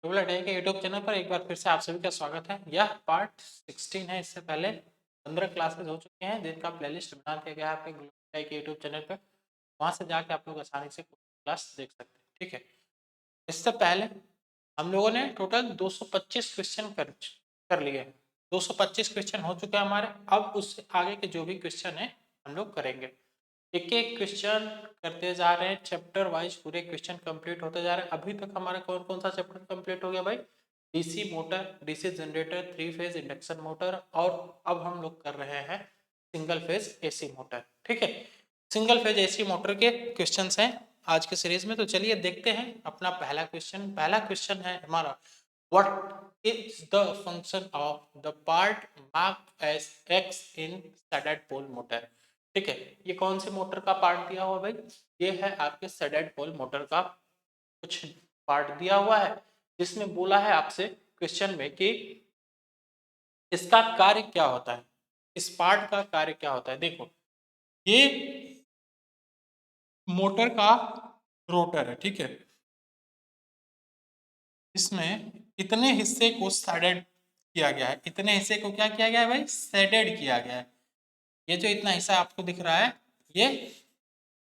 Tubelight आई के YouTube channel पर एक बार फिर से आप सभी का स्वागत है। यह पार्ट 16 है। इससे पहले 15 क्लासेस हो चुके हैं जिनका प्लेलिस्ट बना दिया गया है आपके ग्लोबल आई के यूट्यूब चैनल पर। वहां से जाके आप लोग आसानी से क्लास देख सकते हैं। ठीक है, इससे पहले हम लोगों ने टोटल 225 क्वेश्चन कर लिए। 225 क्वेश्चन हो चुके हैं हमारे। अब उससे आगे के जो भी क्वेश्चन है हम लोग करेंगे। एक एक क्वेश्चन करते जा रहे हैं, चैप्टर वाइज पूरे क्वेश्चन कंप्लीट होते जा रहे हैं। अभी तक हमारा कौन कौन सा चैप्टर कंप्लीट हो गया भाई? DC motor, DC generator, 3 phase induction motor, और अब हम लोग कर रहे हैं सिंगल फेज एसी मोटर। ठीक है, सिंगल फेज एसी मोटर के क्वेश्चंस हैं आज के सीरीज में। तो चलिए देखते हैं अपना पहला क्वेश्चन। पहला क्वेश्चन है हमारा, what is the function of the part marked as X in standard pole motor. ठीक है, ये कौन से मोटर का पार्ट दिया हुआ भाई? ये है आपके स्टैंडर्ड पोल मोटर का कुछ पार्ट दिया हुआ है, जिसमें बोला है आपसे क्वेश्चन में कि इसका कार्य क्या होता है, इस पार्ट का कार्य क्या होता है। देखो, ये मोटर का रोटर है। ठीक है, इसमें इतने हिस्से को शेडेड किया गया है। इतने हिस्से को क्या किया गया है भाई? शेडेड किया गया है। ये जो इतना हिस्सा आपको दिख रहा है, ये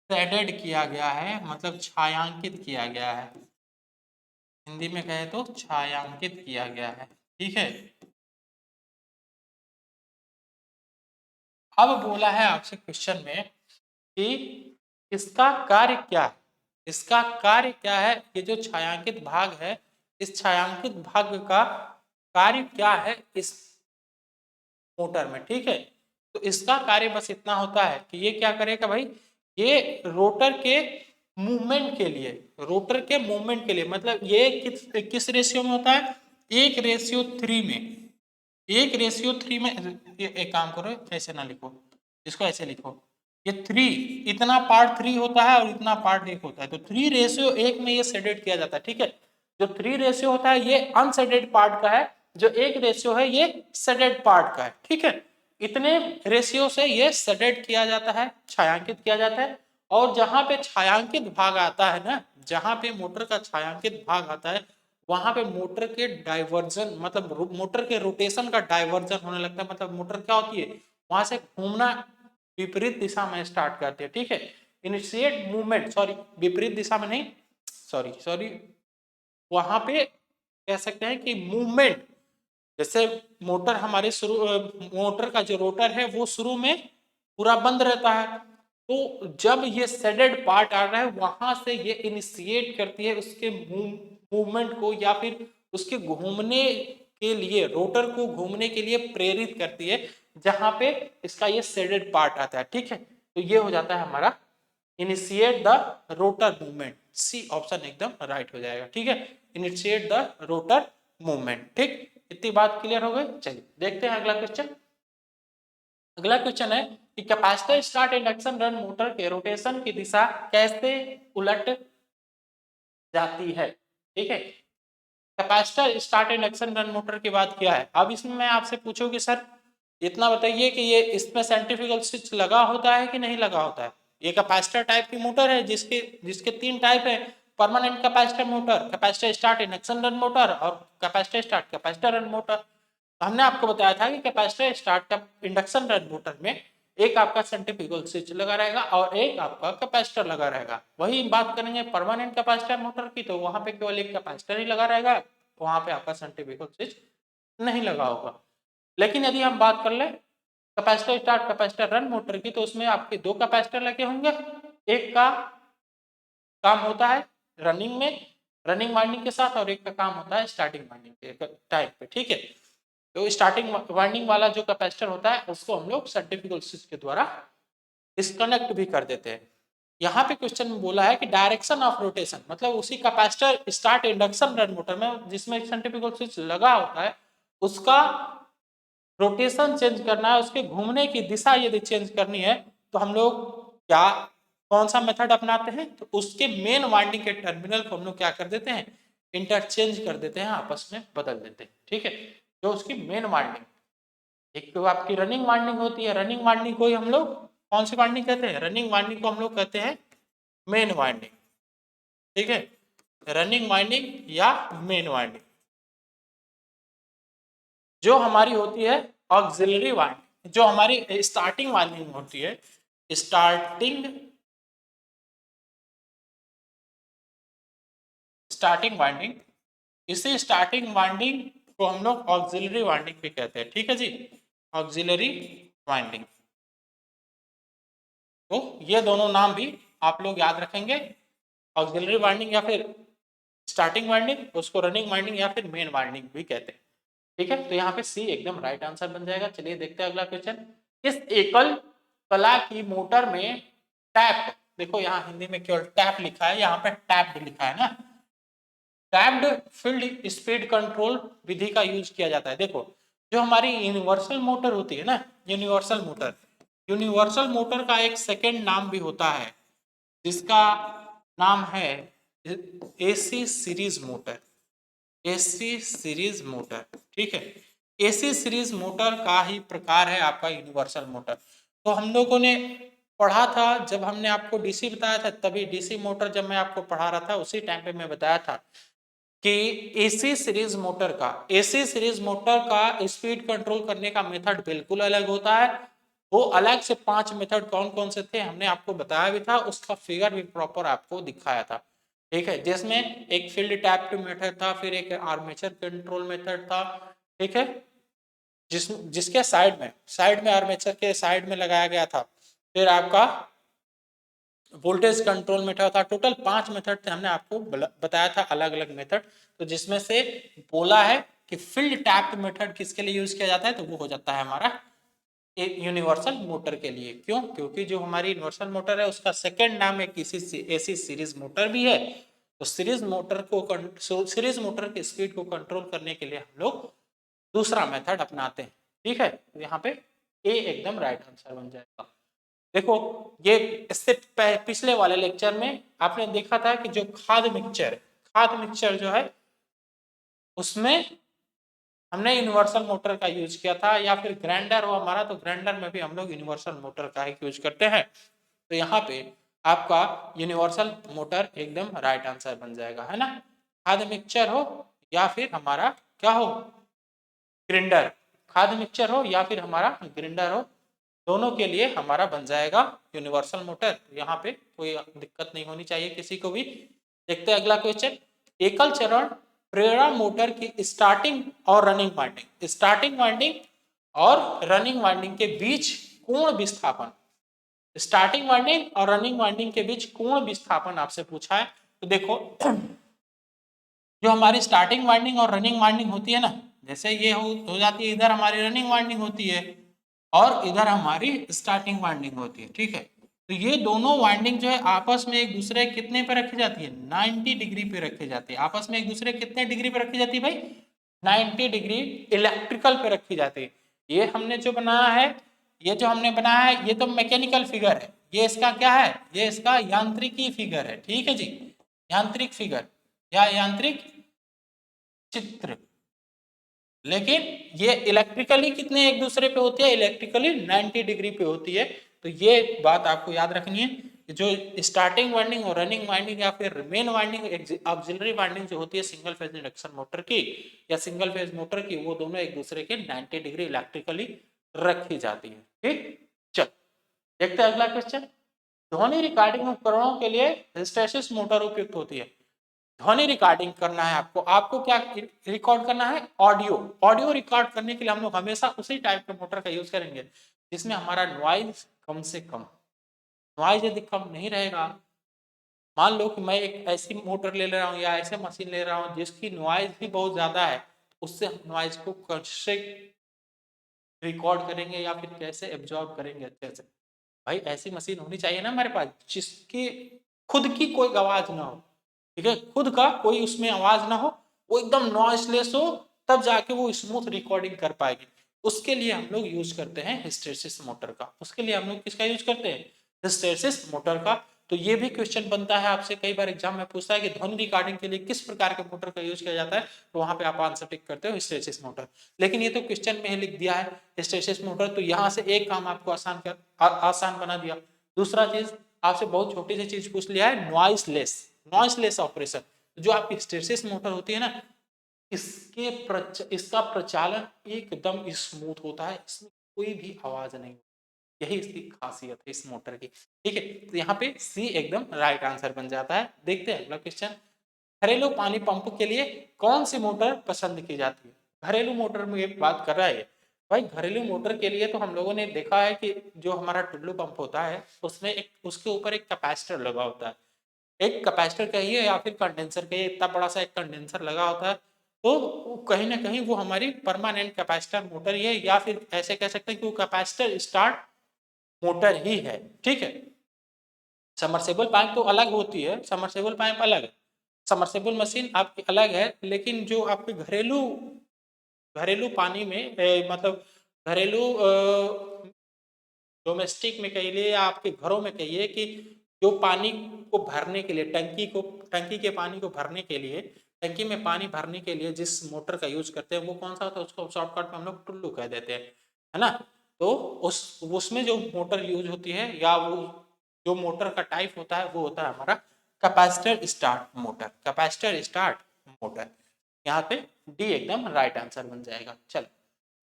शेडेड किया गया है, मतलब छायांकित किया गया है। हिंदी में कहे तो छायांकित किया गया है। ठीक है, अब बोला है आपसे क्वेश्चन में कि इसका कार्य क्या है। इसका कार्य क्या है? ये जो छायांकित भाग है, इस छायांकित भाग का कार्य क्या है इस मोटर में। ठीक है, तो इसका कार्य बस इतना होता है कि ये क्या करेगा भाई? ये रोटर के मूवमेंट के लिए, रोटर के मूवमेंट के लिए, मतलब ये किस रेशियो में होता है? 1:3 में। 1:3 में। एक काम करो, ऐसे ना लिखो, इसको ऐसे लिखो, ये 3, इतना पार्ट 3 होता है और इतना पार्ट 1 होता है, तो 3:1 में ये शेडेड किया जाता है। ठीक है, जो 3 रेशियो होता है ये अनशेडेड पार्ट का है, जो 1 रेशियो है ये शेडेड पार्ट का है। ठीक है, इतने रेशियो से ये शेडेड किया जाता है, छायांकित किया जाता है। और जहां पे छायांकित भाग आता है ना, जहां पे मोटर का छायांकित भाग आता है, वहां पे मोटर के डाइवर्जन, मतलब मोटर के रोटेशन का डाइवर्जन होने लगता है। मतलब मोटर क्या होती है, वहां से घूमना विपरीत दिशा में स्टार्ट करती है। ठीक है, इनिशिएट मूवमेंट, सॉरी विपरीत दिशा में नहीं, सॉरी सॉरी, वहां पे कह सकते हैं कि मूवमेंट, जैसे मोटर हमारे शुरू, मोटर का जो रोटर है वो शुरू में पूरा बंद रहता है, तो जब ये शेडेड पार्ट आ रहा है वहां से ये इनिशिएट करती है उसके मूवमेंट को, या फिर उसके घूमने के लिए, रोटर को घूमने के लिए प्रेरित करती है, जहां पे इसका ये शेडेड पार्ट आता है। ठीक है, तो ये हो जाता है हमारा initiate the rotor movement. C option एकदम राइट हो जाएगा। ठीक है, इनिशिएट द रोटर मूवमेंट। ठीक, इतनी बात क्लियर हो गई। चलिए देखते हैं अगला क्वेश्चन। अगला क्वेश्चन है कि capacitor start induction run motor के रोटेशन की दिशा कैसे उलट जाती है। ठीक है, capacitor start induction run motor की बात किया है। अब इसमें मैं आपसे पूछूं कि सर इतना बताइए कि ये इसमें सेंट्रीफ्यूगल स्विच लगा होता है कि नहीं लगा होता है। ये कैपेसिटर टाइप की मोटर है, जिसके जिसके 3 टाइप है, permanent capacitor motor, capacitor start induction run motor, और capacitor start capacitor run motor. हमने आपको बताया था कि capacitor start induction run motor में एक आपका सेंट्रीफ्यूगल स्विच लगा रहेगा और एक आपका कैपेसिटर लगा रहेगा। वही बात करेंगे परमानेंट कैपेसिटर मोटर की, तो वहां पे केवल एक कैपेसिटर ही लगा रहेगा, वहां पे आपका सेंट्रीफ्यूगल स्विच नहीं लगा होगा। लेकिन यदि हम बात कर ले capacitor start capacitor run motor की, तो उसमें आपके 2 कैपेसिटर लगे होंगे। एक का काम होता है रनिंग में, रनिंग वाइंडिंग के साथ, और एक का काम होता है स्टार्टिंग वाइंडिंग के टाइम पे। ठीक है, तो स्टार्टिंग वाइंडिंग वाला जो कैपेसिटर होता है उसको हम लोग सेंट्रीफ्यूगल स्विच के द्वारा डिस्कनेक्ट भी कर देते हैं। यहाँ पे क्वेश्चन में बोला है कि डायरेक्शन ऑफ रोटेशन, मतलब उसी capacitor start induction run motor में जिसमें सेंट्रीफ्यूगल स्विच लगा होता है, उसका रोटेशन चेंज करना है, उसके घूमने की दिशा यदि चेंज करनी है, तो हम लोग क्या, कौन सा मेथड अपनाते हैं? तो उसके मेन वाइंडिंग के टर्मिनल को हम लोग क्या कर देते हैं? इंटरचेंज कर देते हैं, आपस में बदल देते हैं। ठीक है, जो उसकी मेन वाइंडिंग, एक तो आपकी रनिंग वाइंडिंग होती है, रनिंग वाइंडिंग को ही हम लोग कौन सी वाइंडिंग कहते हैं? रनिंग वाइंडिंग को हम लोग कहते हैं मेन वाइंडिंग। ठीक है, रनिंग वाइंडिंग या मेन वाइंडिंग। जो हमारी होती है ऑक्सिलरी वाइंडिंग, जो हमारी स्टार्टिंग वाइंडिंग होती है, स्टार्टिंग वाइंडिंग, इसी स्टार्टिंग वाइंडिंग को हम लोग ऑक्सिलरी वाइंडिंग भी कहते हैं। ठीक है जी, ऑक्सिलरी वाइंडिंग। तो ये दोनों नाम भी आप लोग याद रखेंगे, ऑक्सिलरी वाइंडिंग या फिर स्टार्टिंग वाइंडिंग, उसको रनिंग वाइंडिंग या फिर मेन वाइंडिंग भी कहते हैं। ठीक है, तो यहाँ पे सी एकदम राइट आंसर बन जाएगा। चलिए देखते हैं अगला क्वेश्चन। इस एकल कला की मोटर में टैप, देखो यहाँ हिंदी में केवल टैप लिखा है, यहाँ पे टैप्ड लिखा है ना, टैप्ड फील्ड स्पीड कंट्रोल विधि का यूज किया जाता है। देखो जो हमारी यूनिवर्सल मोटर होती है ना, यूनिवर्सल मोटर का एक सेकेंड नाम भी होता है, जिसका नाम है AC series motor. AC series motor, ठीक है, एसी सीरीज मोटर का ही प्रकार है आपका यूनिवर्सल मोटर। तो हम लोगों ने पढ़ा था, जब हमने आपको डीसी बताया था, तभी डीसी मोटर जब मैं आपको पढ़ा रहा था उसी टाइम पे मैं बताया था कि एसी सीरीज मोटर का स्पीड कंट्रोल करने का मेथड बिल्कुल अलग होता है। वो अलग से 5 मेथड कौन कौन से थे हमने आपको बताया भी था, उसका फिगर भी प्रॉपर आपको दिखाया था। ठीक है, जिसमें एक फील्ड टैप्ड मेथड था, फिर एक आर्मेचर कंट्रोल मेथड था। ठीक है, जिसके साइड में आर्मेचर के साइड में लगाया गया था, फिर आपका वोल्टेज कंट्रोल मेथड था। टोटल 5 मेथड थे, हमने आपको बताया था अलग अलग मेथड। तो जिसमें से बोला है कि फील्ड टैप्ड मेथड किसके लिए यूज किया जाता है, तो वो हो जाता है हमारा एक यूनिवर्सल मोटर के लिए। क्यों? क्योंकि जो हमारी यूनिवर्सल मोटर है उसका सेकेंड नाम एक एसी सीरीज मोटर भी है। तो सीरीज मोटर की स्पीड को कंट्रोल करने के लिए हम लोग दूसरा मेथड अपनाते हैं। ठीक है, तो यहाँ पे ए एकदम राइट आंसर बन जाएगा। देखो ये इससे पिछले वाले लेक्चर में आपने देखा था कि जो खाद मिक्सचर जो है उसमें हमने यूनिवर्सल मोटर का यूज किया था, या फिर ग्राइंडर हो हमारा तो ग्राइंडर में भी हम लोग यूनिवर्सल मोटर का ही यूज करते हैं। तो यहाँ पे आपका यूनिवर्सल मोटर एकदम राइट आंसर बन जाएगा, है ना। खाद मिक्सचर हो या फिर हमारा क्या हो, ग्राइंडर, खाद मिक्सचर हो या फिर हमारा ग्राइंडर हो, दोनों के लिए हमारा बन जाएगा यूनिवर्सल मोटर। यहाँ पे कोई दिक्कत नहीं होनी चाहिए किसी को भी। देखते हैं अगला क्वेश्चन। एकल चरण प्रेरणा मोटर की स्टार्टिंग और रनिंग वाइंडिंग के बीच कोण विस्थापन, स्टार्टिंग वाइंडिंग और रनिंग वाइंडिंग के बीच कोण विस्थापन आपसे पूछा है। तो देखो जो हमारी स्टार्टिंग वाइंडिंग और रनिंग वाइंडिंग होती है ना, जैसे ये हो जाती है, इधर हमारी रनिंग वाइंडिंग होती है और इधर हमारी स्टार्टिंग वाइंडिंग होती है। ठीक है, तो ये दोनों वाइंडिंग जो है आपस में एक दूसरे कितने पे रखी जाती है, 90 डिग्री पे रखी जाती है। आपस में एक दूसरे कितने डिग्री पे रखी जाती है भाई, 90 डिग्री इलेक्ट्रिकल पे रखी जाती है। ये हमने जो बनाया है, ये जो हमने बनाया है, ये तो मैकेनिकल फिगर है, ये इसका क्या है, ये इसका यांत्रिकी फिगर है। ठीक है जी, यांत्रिक फिगर या यांत्रिक चित्र। लेकिन ये इलेक्ट्रिकली कितने एक दूसरे पे होती है, इलेक्ट्रिकली 90 डिग्री पे होती है। तो ये बात आपको याद रखनी है कि जो स्टार्टिंग वाइंडिंग और रनिंग वाइंडिंग या फिर मेन वाइंडिंग ऑक्सिलरी वाइंडिंग जो होती है सिंगल फेज इंडक्शन मोटर की या सिंगल फेज मोटर की, वो दोनों एक दूसरे के 90 डिग्री इलेक्ट्रिकली रखी जाती है। ठीक, चल देखते हैं अगला क्वेश्चन। ध्वनि रिकॉर्डिंग उपकरणों के लिए हिस्टैसिस मोटर उपयुक्त होती है। ध्वनि रिकॉर्डिंग करना है आपको, आपको क्या रिकॉर्ड करना है, ऑडियो रिकॉर्ड करने के लिए हम लोग हमेशा उसी टाइप के मोटर का यूज करेंगे जिसमें हमारा नॉइज कम से कम। नॉइज यदि कम नहीं रहेगा, मान लो कि मैं एक ऐसी मोटर ले रहा हूँ या ऐसे मशीन ले रहा हूँ जिसकी नॉइज भी बहुत ज्यादा है, उससे हम नॉइज को कैसे रिकॉर्ड करेंगे या फिर कैसे एब्जॉर्ब करेंगे अच्छे से। भाई ऐसी मशीन होनी चाहिए ना हमारे पास जिसकी खुद की कोई आवाज ना हो। ठीक है, खुद का कोई उसमें आवाज ना हो, वो एकदम नॉइसलेस हो, तब जाके वो स्मूथ रिकॉर्डिंग कर पाएगी। उसके लिए हम लोग यूज करते हैं हिस्टैरिसीस मोटर का। उसके लिए हम लोग किसका यूज करते हैं, हिस्टैरिसीस मोटर का। तो ये भी क्वेश्चन बनता है आपसे, कई बार एग्जाम में पूछता है कि ध्वनि रिकॉर्डिंग के लिए किस प्रकार के मोटर का यूज किया जाता है, तो वहां पे आप आंसर टिक करते हो हिस्टैरिसीस मोटर। लेकिन ये तो क्वेश्चन में ही लिख दिया है हिस्टैरिसीस मोटर, तो यहाँ से एक काम आपको आसान बना दिया। दूसरा चीज आपसे बहुत छोटी सी चीज पूछ लिया है, नॉइसलेस ऑपरेशन। जो आपकी हिस्टैरिसीस मोटर होती है ना, इसका प्रचालन एकदम स्मूथ होता है, इसमें कोई भी आवाज नहीं, यही इसकी खासियत है इस मोटर की। ठीक है, तो यहाँ पे सी एकदम राइट आंसर बन जाता है। देखते हैं अगला क्वेश्चन, घरेलू पानी पंप के लिए कौन सी मोटर पसंद की जाती है? घरेलू मोटर में एक बात कर रहा है भाई, घरेलू मोटर के लिए तो हम लोगों ने देखा है कि जो हमारा टुल्लू पंप होता है उसमें एक उसके ऊपर एक कैपेसिटर लगा होता है, एक कैपेसिटर कहिए या फिर कंडेंसर कहिए, इतना बड़ा सा एक कंडेंसर लगा होता है, तो कहीं ना कहीं वो हमारी परमानेंट कैपेसिटर मोटर ही है, या फिर ऐसे कह सकते हैं कि वो कैपेसिटर स्टार्ट मोटर ही है। ठीक है, सबमर्सिबल पाइप तो अलग होती है, सबमर्सिबल पाइप अलग है, सबमर्सिबल मशीन आपकी अलग है, लेकिन जो आपके घरेलू घरेलू पानी में मतलब घरेलू डोमेस्टिक में कहिए या आपके घरों में कहिए कि जो पानी को भरने के लिए टंकी के पानी को भरने के लिए, टंकी में पानी भरने के लिए जिस मोटर का यूज करते हैं वो कौन सा होता है, उसको शॉर्टकट में हम लोग टुल्लू कह देते हैं, है ना। तो उसमें जो मोटर यूज होती है या वो जो मोटर का टाइप होता है वो होता है हमारा capacitor start motor, capacitor start motor. यहाँ पे डी एकदम राइट आंसर बन जाएगा। चलो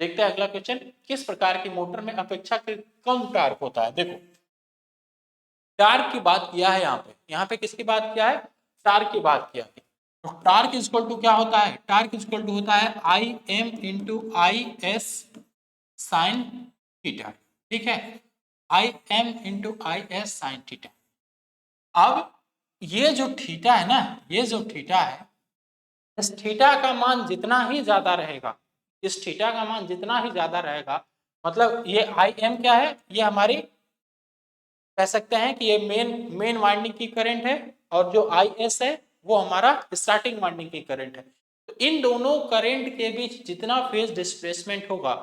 देखते हैं अगला क्वेश्चन, किस प्रकार की मोटर में अपेक्षाकृत कम टार्क होता है? देखो टार्क की बात किया है यहाँ पे किसकी बात किया है? टार्क की बात किया है। तो टार्क इक्वल टू क्या होता है? टार्क इक्वल टू होता है I am into I S sine theta. ठीक है, I am into I S sine theta. अब ये जो थीटा है ना, ये जो थीटा है, इस थीटा का मान जितना ही ज्यादा रहेगा, इस थीटा का मान जितना ही ज्यादा रहेगा, मतलब ये आई एम क्या है, ये हमारी कह सकते हैं कि ये मेन वाइंडिंग की करंट है, और जो आई एस है वो हमारा स्टार्टिंग वाइंडिंग की करंट है। तो इन दोनों करंट के बीच जितना फेज डिस्प्लेसमेंट होगा,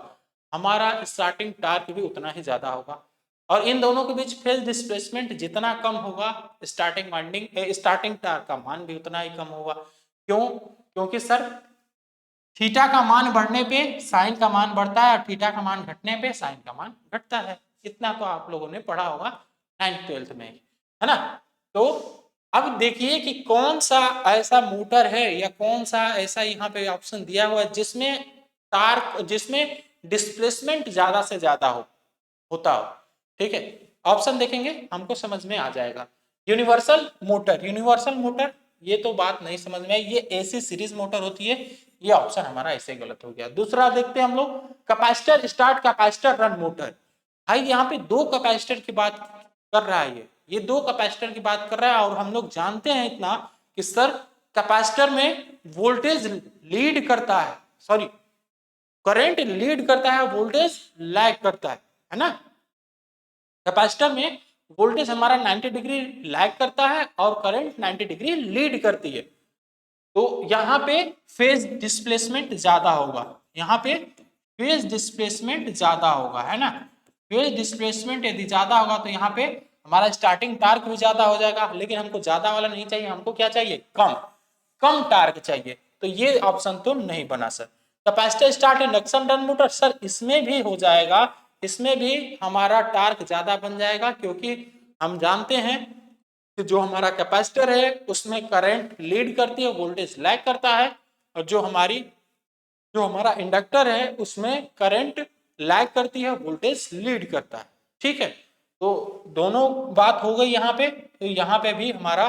हमारा स्टार्टिंग टार्क भी उतना ही ज्यादा होगा, और इन दोनों के बीच फेज डिस्प्लेसमेंट जितना कम होगा, स्टार्टिंग टार्क का मान भी उतना ही कम होगा। क्यों? क्योंकि सर थीटा का मान बढ़ने पे साइन का मान बढ़ता है, और थीटा का मान घटने पे साइन का मान घटता है। इतना तो आप लोगों ने पढ़ा होगा 9th-12th में, है ना। तो अब देखिए कि कौन सा ऐसा मोटर है या कौन सा ऐसा यहाँ पे ऑप्शन दिया हुआ है जिसमें डिस्प्लेसमेंट ज्यादा से ज्यादा होता हो। ठीक है, ऑप्शन देखेंगे हमको समझ में आ जाएगा। यूनिवर्सल मोटर ये तो बात नहीं समझ में आई, ये एसी सीरीज मोटर होती है, ये ऑप्शन हमारा ऐसे गलत हो गया। दूसरा देखते हैं हम लोग, capacitor start capacitor run motor. भाई यहाँ पे दो कैपेसिटर की बात कर रहा है, ये दो कैपेसिटर की बात कर रहा है, और हम लोग जानते हैं इतना कि सर कैपेसिटर में वोल्टेज लीड करता है, सॉरी करंट लीड करता है, वोल्टेज लैग करता है ना। कैपेसिटर में वोल्टेज हमारा 90 डिग्री लैग करता है और करंट 90 डिग्री लीड करती है। तो यहाँ पे फेज डिस्प्लेसमेंट ज्यादा होगा, यहाँ पे फेज डिस्प्लेसमेंट ज्यादा होगा, है ना। फेज डिस्प्लेसमेंट यदि ज्यादा होगा तो यहाँ पे हमारा स्टार्टिंग टार्क भी ज्यादा हो जाएगा, लेकिन हमको ज्यादा वाला नहीं चाहिए, हमको क्या चाहिए? कम टार्क चाहिए। तो ये ऑप्शन तो नहीं बना sir. Capacitor start induction run motor, sir इसमें भी हो जाएगा, इसमें भी हमारा टार्क ज्यादा बन जाएगा, क्योंकि हम जानते हैं कि जो हमारा कैपेसिटर है उसमें करंट लीड करती है, वोल्टेज लैग करता है, और जो हमारा इंडक्टर है उसमें करंट लैग करती है, वोल्टेज लीड करता है। ठीक है, तो दोनों बात हो गई यहाँ पे। तो यहाँ पे भी हमारा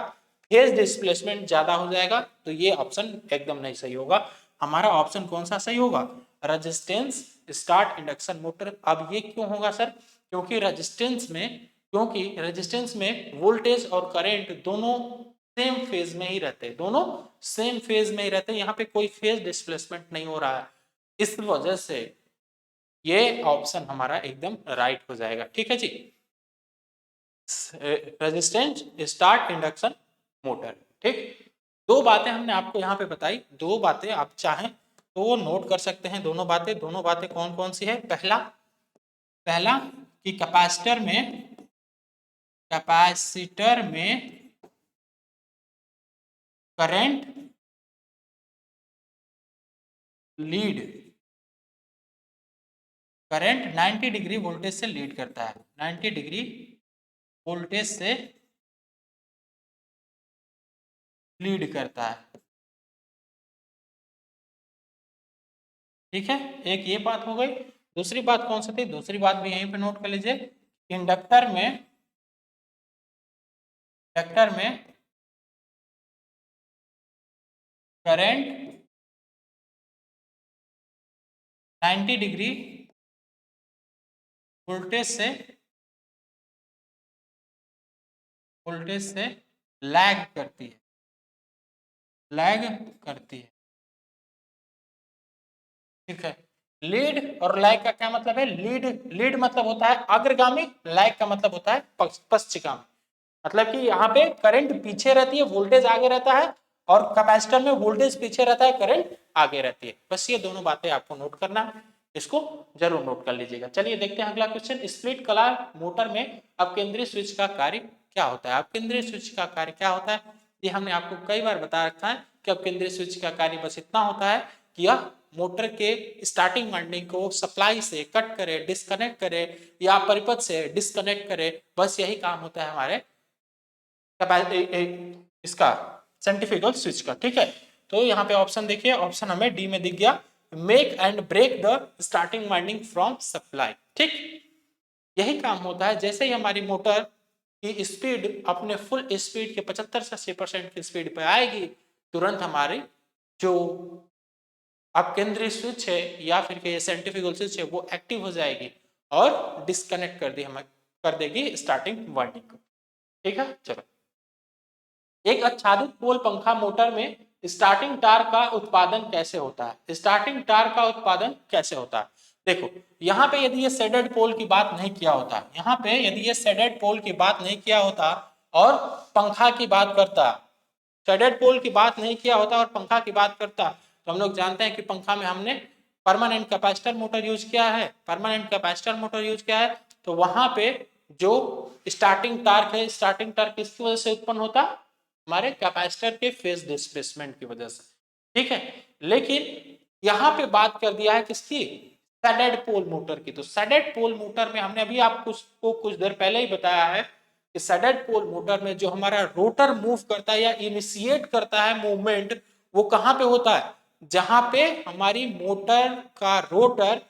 फेज डिस्प्लेसमेंट ज्यादा हो जाएगा, तो ये ऑप्शन एकदम नहीं सही होगा। हमारा ऑप्शन कौन सा सही होगा? Resistance start induction motor. अब ये क्यों होगा सर? क्योंकि रेजिस्टेंस में वोल्टेज और करंट दोनों सेम फेज में ही रहते हैं, दोनों सेम फेज में ही रहते हैं, यहाँ पे कोई फेज डिस्प्लेसमेंट नहीं हो रहा है, इस वजह से ये ऑप्शन हमारा एकदम राइट हो जाएगा। ठीक है जी, रेजिस्टेंस स्टार्ट इंडक्शन मोटर। ठीक, दो बातें हमने आपको यहाँ पे बताई, दो बातें आप चाहें तो वो नोट कर सकते हैं। दोनों बातें कौन कौन सी है? पहला कि कैपेसिटर में current lead, current 90 degree voltage से लीड करता है, 90 डिग्री वोल्टेज से लीड करता है। ठीक है, एक ये बात हो गई। दूसरी बात कौन सी थी? दूसरी बात भी यहीं पे नोट कर लीजिए। इंडक्टर में करंट 90 डिग्री वोल्टेज से लैग करती है, लैग करती है। ठीक है, लीड और लैग का क्या मतलब है? लीड मतलब होता है अग्रगामी, लैग का मतलब होता है पश्चिमगामी। मतलब कि यहाँ पे करंट पीछे रहती है, वोल्टेज आगे रहता है, और कैपेसिटर में वोल्टेज पीछे रहता है, करंट आगे रहती है। बस ये दोनों बातें आपको नोट करना है, इसको जरूर नोट कर लीजिएगा। चलिए देखते हैं अगला क्वेश्चन। स्प्लिट कलर मोटर में अपकेंद्री स्विच का कार्य क्या होता है? अपकेंद्री स्विच का कार्य क्या होता है? ये हमने आपको कई बार बता रखा है कि अपकेंद्री स्विच का कार्य बस इतना होता है कि यह मोटर के स्टार्टिंग वाइंडिंग को सप्लाई से कट करे, डिस्कनेक्ट करे, या परिपथ से डिस्कनेक्ट करे। बस यही काम होता है हमारे इसका सेंट्रीफ्यूगल स्विच का। ठीक है, तो यहाँ पे ऑप्शन देखिए, ऑप्शन हमें डी में दिख गया, make and break the starting winding from supply. ठीक, यही काम होता है। जैसे ही हमारी मोटर की स्पीड अपने फुल स्पीड के 75 से 80% की स्पीड पे आएगी, तुरंत हमारी जो अपकेंद्री स्विच है या फिर सेंट्रीफ्यूगल स्विच है वो एक्टिव हो जाएगी और डिस्कनेक्ट कर देगी स्टार्टिंग वाइंडिंग को। ठीक है, चलो। एक आच्छादित पोल पंखा मोटर में स्टार्टिंग टार्क का उत्पादन कैसे होता है? स्टार्टिंग टार्क का उत्पादन कैसे होता है? देखो, यहाँ पे यदि ये शेडेड पोल की बात नहीं किया होता, यहाँ पे यदि ये शेडेड पोल की बात नहीं किया होता और पंखा की बात करता, शेडेड पोल की बात नहीं किया होता और पंखा की बात करता, तो हम लोग जानते हैं कि पंखा में हमने परमानेंट कैपेसिटर मोटर यूज किया है। परमानेंट कैपेसिटर मोटर यूज किया है, तो वहां पे जो स्टार्टिंग टार्क है, स्टार्टिंग टार्क किसकी वजह से उत्पन्न होता? हमारे कैपेसिटर के फेज डिस्प्लेसमेंट की वजह से। ठीक है, लेकिन यहाँ पे बात कर दिया है किसकी? शेडेड पोल मोटर की। तो शेडेड पोल मोटर में हमने अभी आपको कुछ देर पहले ही बताया है कि शेडेड पोल मोटर में जो हमारा रोटर मूव करता है या इनिशिएट करता है मूवमेंट, वो कहाँ पे होता है? जहां पे हमारी मोटर का रोटर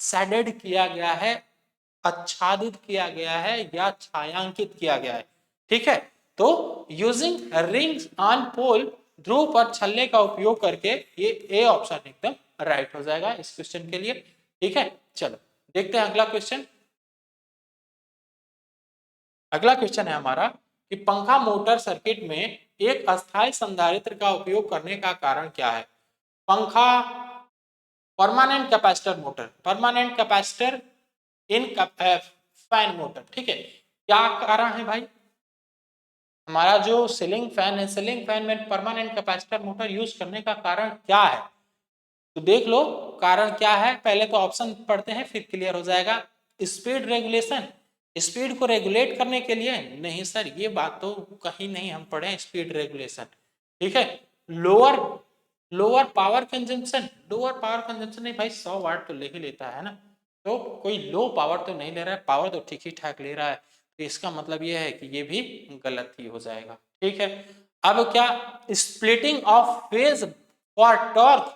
शेडेड किया गया है, आच्छादित किया गया है या छायांकित किया गया है। ठीक है, तो यूजिंग रिंग्स ऑन पोल, ध्रुव पर छल्ले का उपयोग करके, ये ए ऑप्शन एकदम राइट हो जाएगा इस क्वेश्चन के लिए। ठीक है, चलो देखते हैं अगला क्वेश्चन। अगला क्वेश्चन है हमारा कि पंखा मोटर सर्किट में एक अस्थायी संधारित्र का उपयोग करने का कारण क्या है? पंखा permanent capacitor motor, permanent capacitor इन फैन मोटर। ठीक है, क्या कारण है भाई? हमारा जो सीलिंग फैन है, सीलिंग फैन में परमानेंट कैपेसिटर मोटर यूज करने का कारण क्या है? तो देख लो कारण क्या है। पहले तो ऑप्शन पढ़ते हैं, फिर क्लियर हो जाएगा। स्पीड रेगुलेशन, स्पीड को रेगुलेट करने के लिए? नहीं सर, ये बात तो कहीं नहीं हम पढ़े स्पीड रेगुलेशन। ठीक है, lower lower power consumption, lower power consumption नहीं भाई, 100 वाट तो ले ही लेता है ना, तो कोई लो पावर तो नहीं ले रहा है, पावर तो ठीक ही ठाक ले रहा है, तो इसका मतलब ये है कि ये भी गलत ही हो जाएगा। ठीक है, अब क्या? Splitting of phase for torque?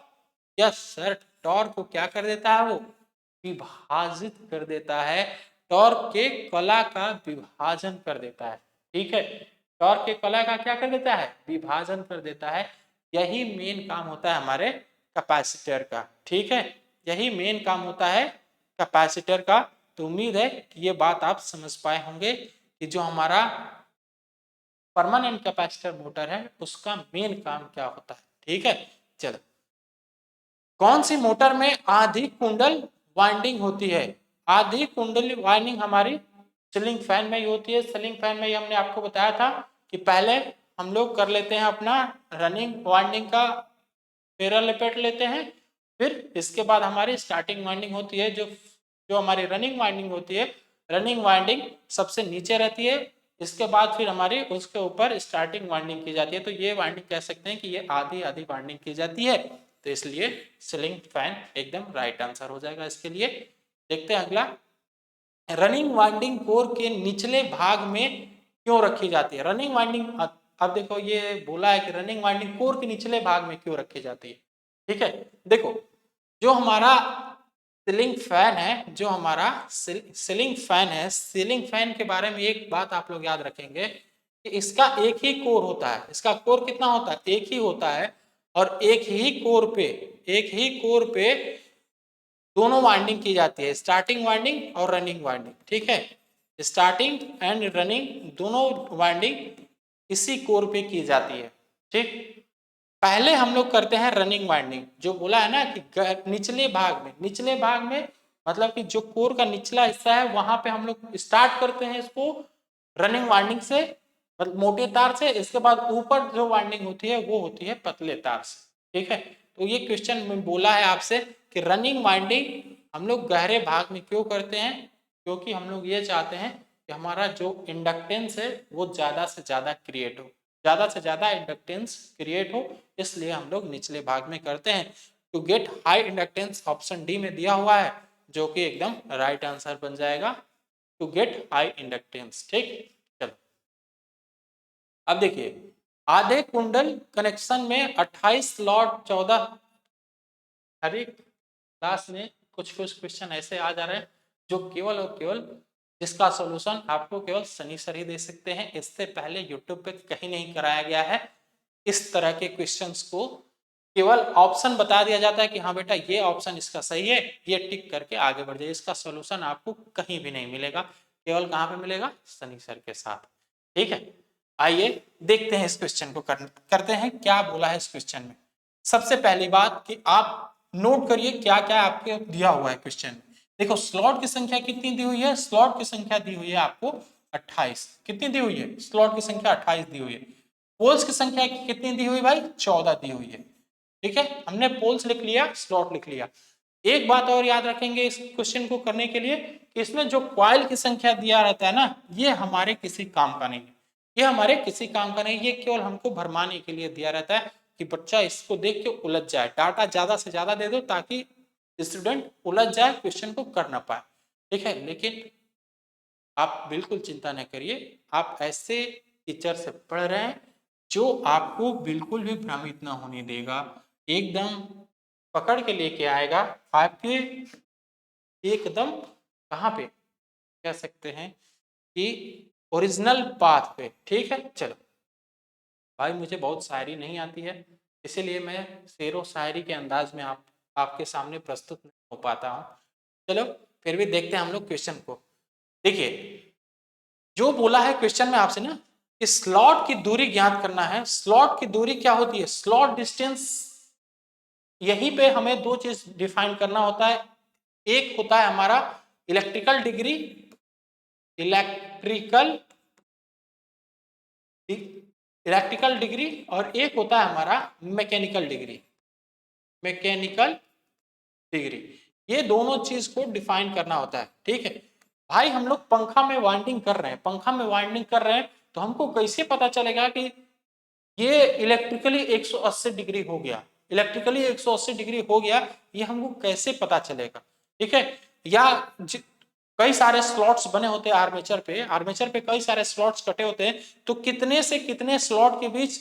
Yes sir, torque को क्या कर देता है? वो विभाजित कर देता है, टॉर्क के कला का विभाजन कर देता है। ठीक है, टॉर्क के कला का क्या कर देता है? विभाजन कर देता है। यही मेन काम होता है हमारे कैपेसिटर का। ठीक है, यही मेन काम होता है कैपेसिटर का। तो उम्मीद है कि ये बात आप समझ पाए होंगे कि जो हमारा परमानेंट कैपेसिटर मोटर है उसका मेन काम क्या होता है। ठीक है, चलो। कौन सी मोटर में आधी कुंडल वाइंडिंग होती है? आधी कुंडल वाइंडिंग हमारी सीलिंग फैन में ही होती है। सीलिंग फैन में ही हमने आपको बताया था कि पहले हम लोग कर लेते हैं अपना रनिंग वाइंडिंग का फेरा लपेट लेते हैं, फिर इसके बाद हमारी स्टार्टिंग वाइंडिंग होती है। जो जो हमारी रनिंग वाइंडिंग होती है, रनिंग वाइंडिंग सबसे नीचे रहती है, इसके बाद फिर हमारी उसके ऊपर स्टार्टिंग वाइंडिंग की जाती है। तो ये वाइंडिंग कह सकते हैं कि ये आधी आधी वाइंडिंग की जाती है, तो इसलिए सीलिंग फैन एकदम राइट आंसर हो जाएगा इसके लिए। देखते हैं अगला। रनिंग वाइंडिंग कोर के निचले भाग में क्यों रखी जाती है? रनिंग वाइंडिंग अब देखो ये बोला है कि रनिंग वाइंडिंग कोर के निचले भाग में क्यों रखी जाती है। ठीक है, देखो जो हमारा सीलिंग फैन है, जो हमारा सीलिंग फैन है, सीलिंग फैन के बारे में एक बात आप लोग याद रखेंगे कि इसका एक ही कोर होता है। इसका कोर कितना होता है? एक ही होता है। और एक ही कोर पे दोनों वाइंडिंग की जाती है, स्टार्टिंग वाइंडिंग और रनिंग वाइंडिंग। ठीक है, स्टार्टिंग एंड रनिंग दोनों वाइंडिंग इसी कोर पे की जाती है। ठीक, पहले हम लोग करते हैं रनिंग वाइंडिंग, जो बोला है ना कि निचले भाग में मतलब कि जो कोर का निचला हिस्सा है वहां पे हम लोग स्टार्ट करते हैं इसको रनिंग वाइंडिंग से, मतलब मोटे तार से। इसके बाद ऊपर जो वाइंडिंग होती है वो होती है पतले तार से। ठीक है, तो ये क्वेश्चन में बोला है आपसे कि रनिंग वाइंडिंग हम लोग गहरे भाग में क्यों करते हैं, क्योंकि हम लोग ये चाहते हैं कि हमारा जो इंडक्टेंस है वो ज्यादा से ज्यादा क्रिएट हो, ज्यादा से ज्यादा इंडक्टेंस क्रिएट हो, इसलिए हम लोग निचले भाग में करते हैं। To get high inductance option D में दिया हुआ है, जो कि एकदम राइट आंसर बन जाएगा, टू गेट हाई इंडक्टेंस। ठीक, चलो अब देखिए आधे कुंडल कनेक्शन में 28 स्लॉट 14, हर एक क्लास में कुछ कुछ क्वेश्चन ऐसे आ जा रहे हैं जो केवल और केवल जिसका सॉल्यूशन आपको केवल सनी सर ही दे सकते हैं। इससे पहले यूट्यूब पे कहीं नहीं कराया गया है। इस तरह के क्वेश्चंस को केवल ऑप्शन बता दिया जाता है कि हाँ बेटा ये ऑप्शन इसका सही है, ये टिक करके आगे बढ़ जाए। इसका सॉल्यूशन आपको कहीं भी नहीं मिलेगा, केवल कहाँ पे मिलेगा? सनी सर के साथ। ठीक है, आइए देखते हैं इस क्वेश्चन को करते हैं क्या बोला है इस क्वेश्चन में। सबसे पहली बात कि आप नोट करिए क्या क्या आपके दिया हुआ है क्वेश्चन में। देखो स्लॉट की संख्या कितनी दी हुई है? स्लॉट की संख्या दी हुई है आपको 28। कितनी दी हुई है? स्लॉट की संख्या 28 दी हुई है। पोल्स की संख्या कितनी दी हुई भाई? 14 दी हुई है। ठीक है, हमने पोल्स लिख लिया, स्लॉट लिख लिया। एक बात और याद रखेंगे इस क्वेश्चन को करने के लिए कि इसमें जो कॉइल की संख्या दिया रहता है ना, ये हमारे किसी काम का नहीं है, ये हमारे किसी काम का नहीं, ये केवल हमको भरमाने के लिए दिया रहता है कि बच्चा इसको देख के उलझ जाए। डाटा ज्यादा से ज्यादा दे दो ताकि स्टूडेंट उलझ जाए, क्वेश्चन को कर ना पाए। ठीक है, लेकिन आप बिल्कुल चिंता न करिए, आप ऐसे टीचर से पढ़ रहे हैं जो आपको बिल्कुल भी भ्रमित ना होने देगा, एकदम पकड़ के लेके आएगा आपके एकदम कहाँ पे कह सकते हैं कि ओरिजिनल पाथ पे। ठीक है, चलो भाई मुझे बहुत शायरी नहीं आती है, इसीलिए मैं शेरो शायरी के अंदाज में आपके सामने प्रस्तुत नहीं हो पाता हूँ। चलो फिर भी देखते हैं हम लोग क्वेश्चन को। देखिए जो बोला है क्वेश्चन में आपसे ना कि स्लॉट की दूरी ज्ञात करना है। स्लॉट की दूरी क्या होती है? Slot distance. यहीं पे हमें दो चीज डिफाइन करना होता है। एक होता है हमारा electrical degree, electrical electrical degree, और एक होता है हमारा मैकेनिकल डिग्री, मैकेनिकल डिग्री। ये दोनों चीज को डिफाइन करना होता है। ठीक है भाई, हम लोग पंखा में वाइंडिंग कर रहे हैं, पंखा में वाइंडिंग कर रहे हैं, तो हमको कैसे पता चलेगा कि ये इलेक्ट्रिकली 180 डिग्री हो गया, इलेक्ट्रिकली 180 डिग्री हो गया, ये हमको कैसे पता चलेगा? ठीक है, या कई सारे स्लॉट्स बने होते हैं आर्मेचर पे, आर्मेचर पे कई सारे स्लॉट्स कटे होते हैं, तो कितने से कितने स्लॉट के बीच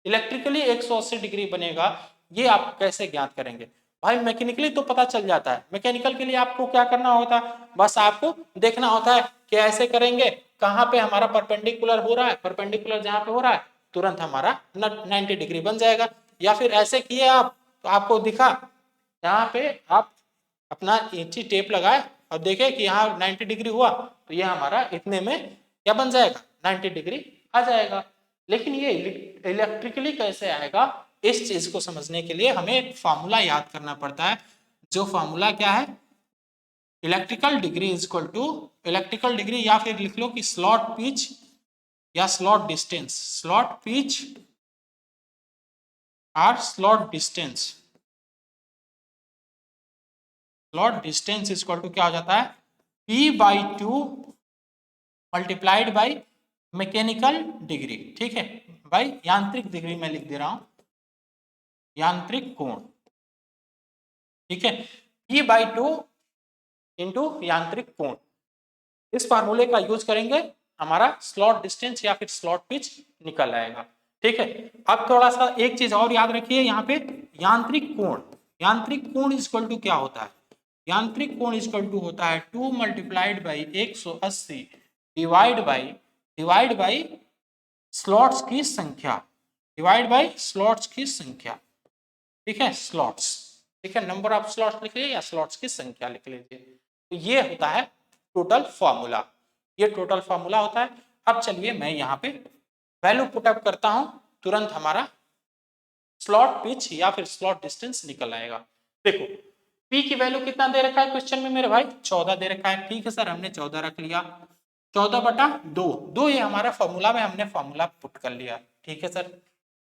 इलेक्ट्रिकली 180 डिग्री बनेगा, ये आप कैसे ज्ञात करेंगे? भाई मैकेनिकली तो पता चल जाता है। मैकेनिकल के लिए आपको क्या करना होता है? बस आपको देखना होता है कि ऐसे करेंगे, कहाँ पे हमारा परपेंडिकुलर हो रहा है, परपेंडिकुलर जहां पे हो रहा है तुरंत हमारा 90 डिग्री बन जाएगा। या फिर ऐसे किए आप तो आपको दिखा, यहाँ पे आप अपना इंची टेप लगाए और देखे कि यहाँ 90 डिग्री हुआ, तो ये हमारा इतने में क्या बन जाएगा? 90 डिग्री आ जाएगा। लेकिन ये इलेक्ट्रिकली कैसे आएगा, इस चीज को समझने के लिए हमें एक फार्मूला याद करना पड़ता है। जो फार्मूला क्या है? Electrical degree is equal to, electrical degree या फिर लिख लो कि स्लॉट पिच या स्लॉट डिस्टेंस, स्लॉट पिच और slot distance. Slot distance is equal to क्या हो जाता है? P/2 multiplied by mechanical degree. ठीक है भाई, यांत्रिक डिग्री मैं लिख दे रहा हूं, यांत्रिक कोण। ठीक है, P/2 इंटू यांत्रिक कोण। इस फार्मूले का यूज करेंगे हमारा स्लॉट डिस्टेंस या फिर स्लॉट पिच निकल आएगा। ठीक है, अब थोड़ा सा एक चीज और याद रखिए, यहाँ पे यांत्रिक कोण, यांत्रिक कोण इक्वल टू क्या होता है, यांत्रिक कोण इक्वल टू होता है 2 multiplied by 180 divide by slots की संख्या, डिवाइड बाई स्लॉट्स की संख्या। ठीक है, स्लॉट्स, ठीक है, नंबर ऑफ स्लॉट्स लिख लीजिए या स्लॉट्स की संख्या लिख लीजिए। तो ये होता है टोटल फॉर्मूला, ये टोटल फॉर्मूला होता है। अब चलिए मैं यहाँ पे वैल्यू पुटअप करता हूं, तुरंत हमारा स्लॉट पिच या फिर स्लॉट डिस्टेंस निकल आएगा। देखो P की वैल्यू कितना दे रखा है क्वेश्चन में मेरे भाई, 14 दे रखा है। ठीक है सर, हमने 14 रख लिया, 14/2 ये हमारा फॉर्मूला में हमने फॉर्मूला पुट कर लिया। ठीक है सर,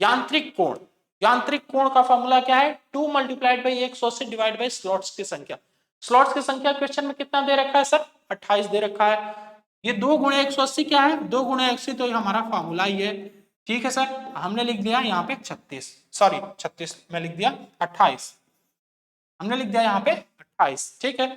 यांत्रिक कोण, यांत्रिक कोण का फॉर्मूला क्या है, 2 multiplied by 180 divide by slots की संख्या। स्लॉट्स की संख्या क्वेश्चन में कितना दे रखा है सर, 28 दे रखा है। ये 2 गुणे 180 क्या है, 2 गुणे 180 तो ये हमारा फॉर्मूला ही है। ठीक है सर, हमने लिख दिया यहाँ पे 36, सॉरी 36 में लिख दिया 28, हमने लिख दिया यहाँ पे 28। ठीक है,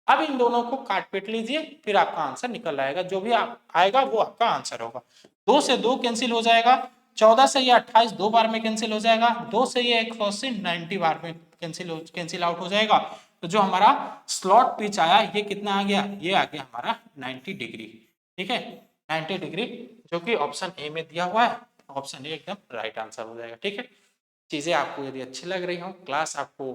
अब इन दोनों को काट पीट लीजिए, फिर आपका आंसर निकल आएगा, जो भी आएगा वो आपका आंसर होगा। 2 से 2 कैंसिल हो जाएगा, 14 से ये 28 2 बार में कैंसिल हो जाएगा, 2 से ये 180 90 बार में कैंसिल आउट हो जाएगा। तो जो हमारा स्लॉट पिच आया ये कितना आ गया, ये आ गया हमारा 90 डिग्री। ठीक है, 90 डिग्री, जो कि ऑप्शन ए में दिया हुआ है, ऑप्शन ए एकदम राइट आंसर हो जाएगा। ठीक है, चीजें आपको यदि अच्छी लग रही हो, क्लास आपको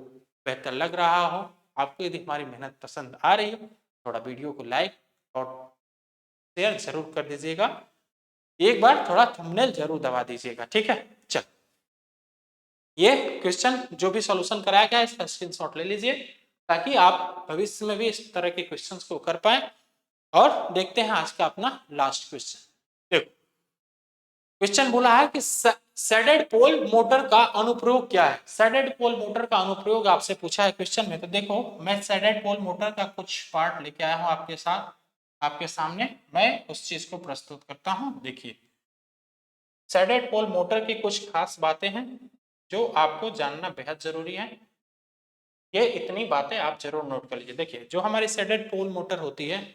बेहतर लग रहा हो, आपको यदि हमारी मेहनत पसंद आ रही हो, थोड़ा वीडियो को लाइक और शेयर जरूर कर दीजिएगा, एक बार थोड़ा थंबनेल जरूर दबा दीजिएगा। ठीक है, चल ये क्वेश्चन जो भी सॉल्यूशन कराया गया है इसका स्क्रीनशॉट ले लीजिए, ताकि आप भविष्य में भी इस तरह के क्वेश्चंस को कर पाए। और देखते हैं आज का अपना लास्ट क्वेश्चन। देखो क्वेश्चन बोला है कि सैडेड पोल मोटर का अनुप्रयोग क्या है, सैडेड पोल मोटर का अनुप्रयोग आपसे पूछा है क्वेश्चन में। तो देखो मैं सैडेड पोल मोटर का कुछ पार्ट लेके आया हूं आपके साथ, आपके सामने मैं उस चीज को प्रस्तुत करता हूं। देखिए सैडेड पोल मोटर की कुछ खास बातें हैं जो आपको जानना बेहद जरूरी है, ये इतनी बातें आप जरूर नोट कर लीजिए। देखिए जो हमारी सैडेड पोल मोटर होती है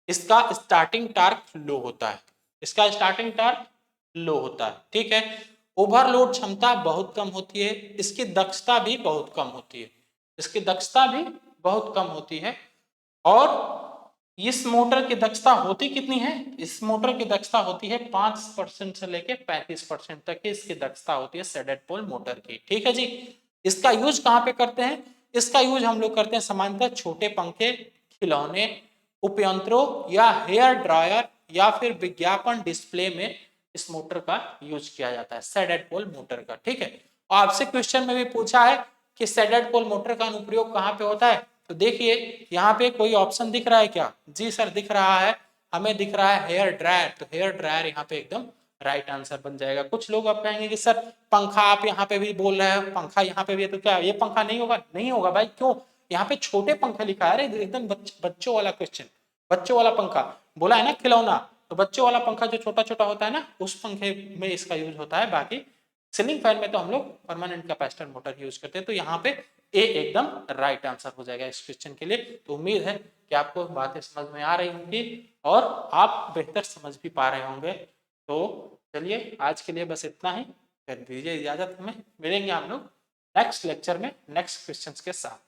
इसका स्टार्टिंग टार्क लो होता है, इसका स्टार्टिंग टार्क लो होता है। ठीक है, ओवरलोड क्षमता बहुत कम होती है, इसकी दक्षता भी बहुत कम होती है, इसकी दक्षता भी बहुत कम होती है। और इस मोटर की दक्षता होती कितनी है, इस मोटर की दक्षता होती है 5% से लेके 35% तक की इसकी दक्षता होती है सैडेड पोल मोटर की। ठीक है जी, इसका यूज कहाँ पे करते हैं, इसका यूज हम लोग करते हैं सामान्यतः छोटे पंखे, खिलौने, उपयंत्रों या हेयर ड्रायर या फिर विज्ञापन डिस्प्ले में इस मोटर का यूज किया जाता है, सैडेड पोल मोटर का। ठीक है, और आपसे क्वेश्चन में भी पूछा है कि सैडेड पोल मोटर का अनुप्रयोग कहाँ पे होता है। तो देखिए यहाँ पे कोई ऑप्शन दिख रहा है क्या, जी सर दिख रहा है, हमें दिख रहा है हेयर ड्रायर, तो हेयर ड्रायर यहाँ पे एकदम राइट आंसर बन जाएगा। कुछ लोग आप कहेंगे कि सर पंखा आप यहाँ पे भी बोल रहे हो, पंखा यहाँ पे भी है, तो क्या ये पंखा नहीं होगा, नहीं होगा भाई, क्यों, यहाँ पे छोटे पंखे लिखा है, एकदम बच्चों वाला क्वेश्चन, बच्चों वाला पंखा बोला है ना, खिलौना, तो बच्चों वाला पंखा जो छोटा छोटा होता है ना उस पंखे में इसका यूज होता है। बाकी सीलिंग फैन में तो हम लोग परमानेंट कैपेसिटर मोटर यूज करते हैं। तो यहाँ पे ए एकदम राइट आंसर हो जाएगा इस क्वेश्चन के लिए। तो उम्मीद है कि आपको बातें समझ में आ रही होंगी और आप बेहतर समझ भी पा रहे होंगे। तो चलिए आज के लिए बस इतना ही, फिर दीजिए इजाजत, हमें मिलेंगे हम लोग नेक्स्ट लेक्चर में नेक्स्ट क्वेश्चंस के साथ।